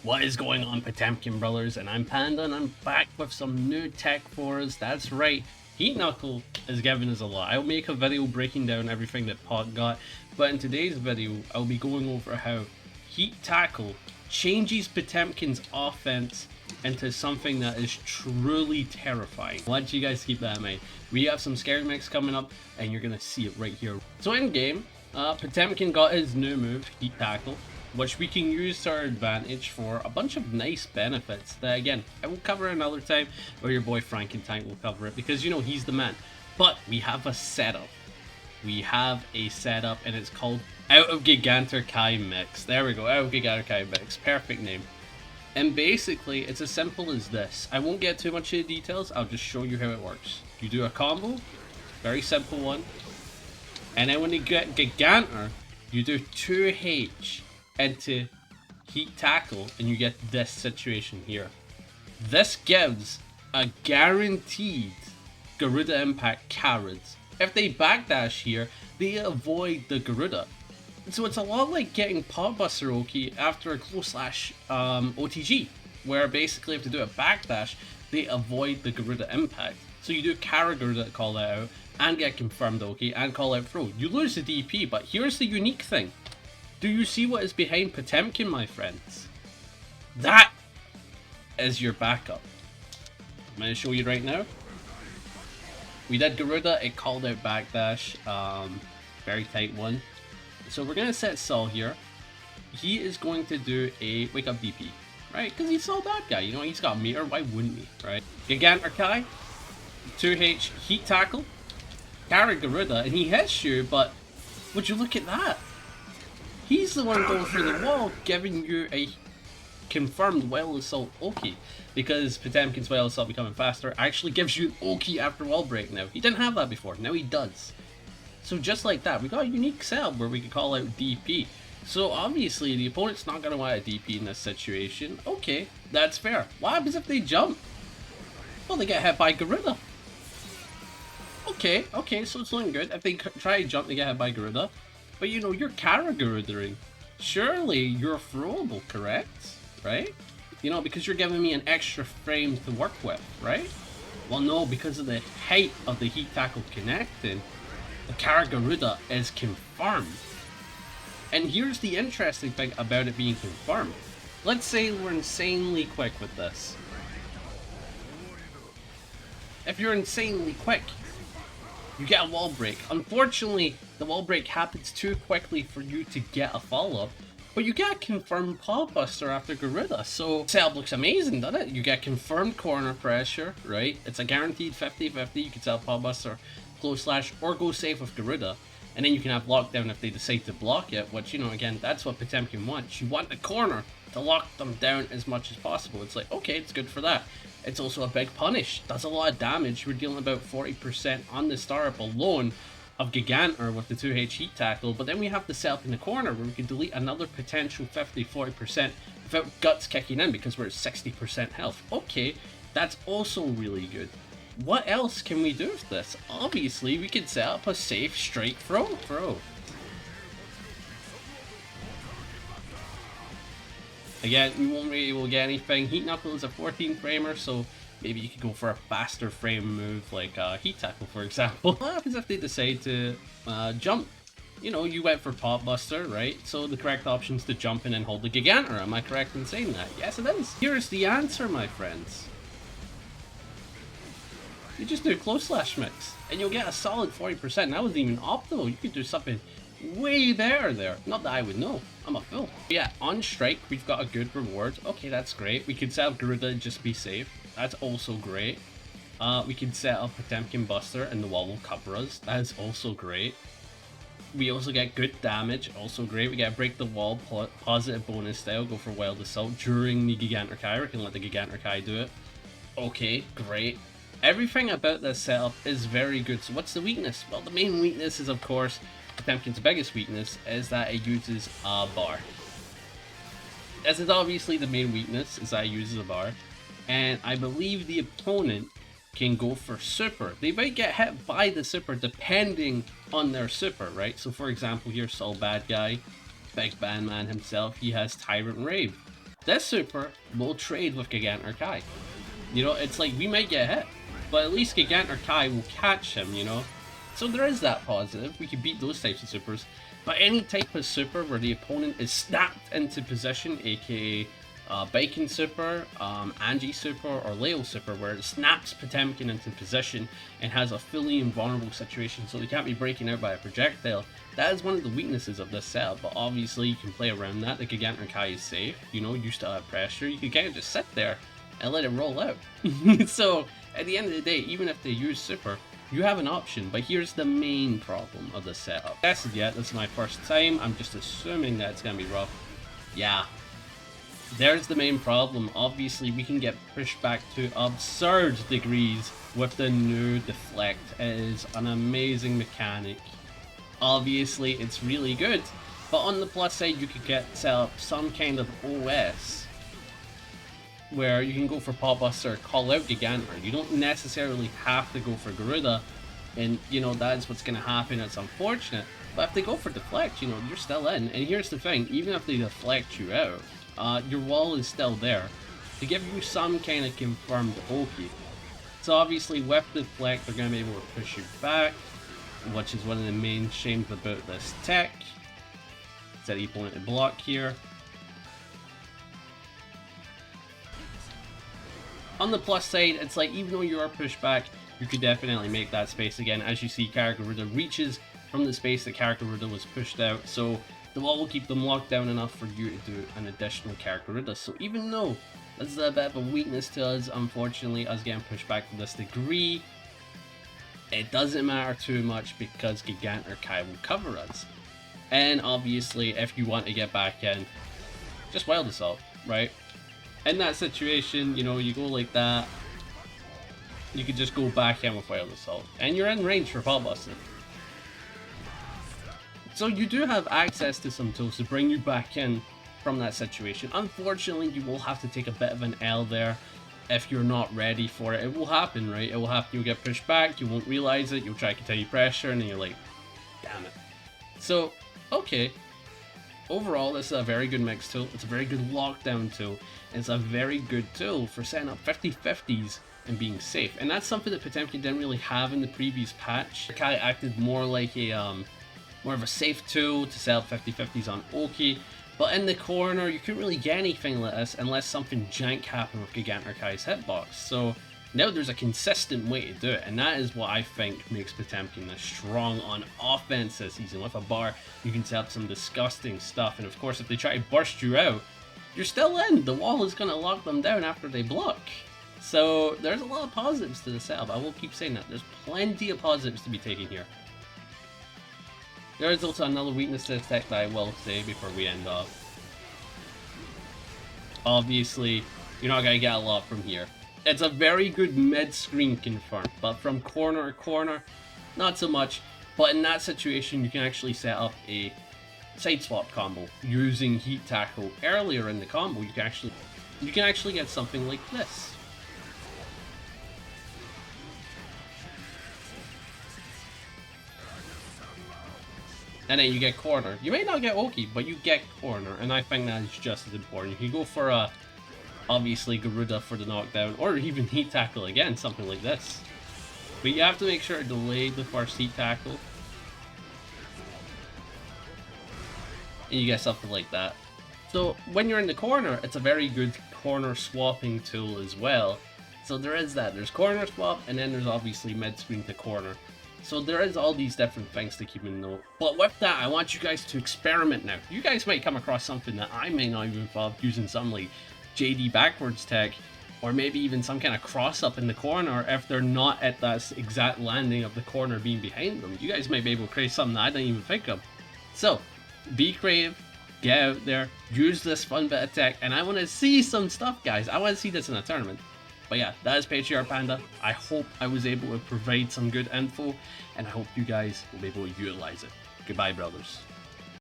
What is going on, Potemkin brothers? And I'm Panda, and I'm back with some new tech for us. That's right, Heat Knuckle is giving us a lot. I'll make a video breaking down everything that Pot got, but in today's video, I'll be going over how Heat Tackle changes Potemkin's offense into something that is truly terrifying. I want you guys to keep that in mind. We have some scary mix coming up, and you're gonna see it right here. So in game, Potemkin got his new move, Heat Tackle, which we can use to our advantage for a bunch of nice benefits that, again, I will cover another time, or your boy Frankentank will cover it, because, you know, he's the man. But we have a setup. We have a setup, and it's called Out of Giganter Kai Mix. There we go, Out of Giganter Kai Mix. Perfect name. And basically, it's as simple as this. I won't get too much of the details, I'll just show you how it works. You do a combo, very simple one, and then when you get Giganter, you do 2H into Heat Tackle, and you get this situation here. This gives a guaranteed Garuda Impact carrots. If they backdash here, they avoid the Garuda. So it's a lot like getting Potbuster Oki after a close slash OTG, where basically if they do a backdash, they avoid the Garuda Impact. So you do Kara Garuda, call that out, and get confirmed Oki, and call out throw. You lose the DP, but here's the unique thing. Do you see what is behind Potemkin, my friends? That is your backup. I'm going to show you right now. We did Garuda, it called out backdash, very tight one. So we're going to set Saul here. He is going to do a wake up DP, right? Because he's Saul that guy, you know, he's got meter, why wouldn't he, right? Giganter Kai, 2H Heat Tackle, carry Garuda, and he hits you, but would you look at that? He's the one going through the wall, giving you a confirmed Wild Assault Oki, because Potemkin's Wild Assault becoming faster actually gives you Oki after wall break now. He didn't have that before, now he does. So just like that, we got a unique setup where we can call out DP. So obviously the opponent's not going to want a DP in this situation. Okay, that's fair. What happens if they jump? Well, they get hit by Garuda. Okay, so it's looking good. If they try to jump, they get hit by Garuda. But you know, you're Kara Garudering. Surely you're throwable, correct? Right? You know, because you're giving me an extra frame to work with, right? Well, no, because of the height of the Heat Tackle connecting, the Kara Garuda is confirmed. And here's the interesting thing about it being confirmed. Let's say we're insanely quick with this. If you're insanely quick, you get a wall break. Unfortunately, the wall break happens too quickly for you to get a follow-up, but you get a confirmed Potbuster after Garuda, so setup looks amazing, doesn't it? You get confirmed corner pressure, right? It's a guaranteed 50-50, you can sell Potbuster, close slash, or go safe with Garuda, and then you can have lockdown if they decide to block it, which, you know, again, that's what Potemkin wants. You want the corner to lock them down as much as possible. It's like, okay, it's good for that. It's also a big punish, does a lot of damage. We're dealing about 40% on the startup alone of Giganter with the 2H Heat Tackle, but then we have the setup in the corner where we can delete another potential 50-40% without guts kicking in because we're at 60% health. Okay, that's also really good. What else can we do with this? Obviously, we could set up a safe straight throw. Again, we won't really able to get anything. Heat Knuckle is a 14 framer, so maybe you could go for a faster frame move like Heat Tackle, for example. What happens if they decide to jump? You know, you went for Potbuster, right? So the correct option is to jump in and hold the Giganter. Am I correct in saying that? Yes, it is. Here's the answer, my friends. You just do a close slash mix, and you'll get a solid 40%. That wasn't even optimal. You could do something way better there. Not that I would know. I'm a fool. Yeah, on strike, we've got a good reward. Okay, that's great. We could set up Garuda and just be safe. That's also great. We can set up Potemkin Buster and the wall will cover us. That is also great. We also get good damage. Also great. We get break the wall, positive bonus style, go for Wild Assault during the Giganter Kai. We can let the Giganter Kai do it. Okay, great. Everything about this setup is very good. So what's the weakness? Well, the main weakness is, of course, Potemkin's biggest weakness is that it uses a bar. This is obviously the main weakness, is that it uses a bar. And I believe the opponent can go for super. They might get hit by the super depending on their super, right? So for example, here's Saul Bad Guy, Big Bad Man himself, he has Tyrant Rave. this super will trade with Giganter Kai. You know, it's like we might get hit, but at least Giganter Kai will catch him, you know? So there is that positive. We can beat those types of supers. But any type of super where the opponent is snapped into position, aka Bacon super, Angie super, or Leo super, where it snaps Potemkin into position and has a fully invulnerable situation so they can't be breaking out by a projectile, that is one of the weaknesses of this setup. But obviously you can play around that. The Giganter Kai is safe, you know, you still have pressure. You can kind of just sit there and let it roll out. So at the end of the day, even if they use super, you have an option. But here's the main problem of the setup. Tested yet, this is my first time. I'm just assuming that it's gonna be rough. Yeah, there's the main problem. Obviously we can get pushed back to absurd degrees with the new deflect. It is an amazing mechanic. Obviously it's really good, but on the plus side you could get set up some kind of OS where you can go for Pop Buster, call out Giganter. You don't necessarily have to go for Garuda, and you know, that's what's going to happen. It's unfortunate, but if they go for deflect, you know, you're still in. And here's the thing, even if they deflect you out, your wall is still there to give you some kind of confirmed Oki. So obviously with deflect they're going to be able to push you back, which is one of the main shames about this tech. Set the opponent to block here. On the plus side, it's like, even though you are pushed back, you could definitely make that space again. As you see, Karakaruda reaches from the space that Karakaruda was pushed out, so the wall will keep them locked down enough for you to do an additional Karakaruda. So even though this is a bit of a weakness to us, unfortunately, us getting pushed back to this degree, it doesn't matter too much because Giganter Kai will cover us. And obviously, if you want to get back in, just Wild Assault, right? In that situation, you know, you go like that, you could just go back in with Wild Assault, and you're in range for Pop Busting. So you do have access to some tools to bring you back in from that situation. Unfortunately, you will have to take a bit of an L there if you're not ready for it. It will happen, right? It will happen. You'll get pushed back, you won't realize it, you'll try to continue pressure, and then you're like, damn it. So, okay. Overall, this is a very good mix tool. It's a very good lockdown tool. And it's a very good tool for setting up 50-50s and being safe. And that's something that Potemkin didn't really have in the previous patch. Kai acted more like a more of a safe tool to set up 50-50s on Oki. But in the corner, you couldn't really get anything like this unless something jank happened with Giganter Kai's hitbox. So now there's a consistent way to do it, and that is what I think makes Potemkin strong on offense this season. With a bar, you can set up some disgusting stuff, and of course if they try to burst you out, you're still in. The wall is going to lock them down after they block. So there's a lot of positives to the setup. I will keep saying that. There's plenty of positives to be taken here. There is also another weakness to this tech that I will say before we end off. Obviously, you're not going to get a lot from here. It's a very good mid-screen confirm, but from corner to corner, not so much. But in that situation, you can actually set up a side swap combo using Heat Tackle. Earlier in the combo, you can actually get something like this. And then you get corner. You may not get Oki, but you get corner, and I think that is just as important. You can go for obviously Garuda for the knockdown, or even Heat Tackle again, something like this. But you have to make sure to delay the first Heat Tackle. And you get something like that. So when you're in the corner, it's a very good corner swapping tool as well. So there is that. There's corner swap, and then there's obviously mid-screen to corner. So there is all these different things to keep in note. But with that, I want you guys to experiment now. You guys might come across something that I may not even involve, using something like JD backwards tech, or maybe even some kind of cross up in the corner if they're not at that exact landing of the corner being behind them. You guys might be able to create something that I didn't even think of. So be creative, get out there, use this fun bit of tech, and I want to see some stuff, guys. I want to see this in a tournament. But yeah, that is Patriarch Panda. I hope I was able to provide some good info, and I hope you guys will be able to utilize it. Goodbye, brothers.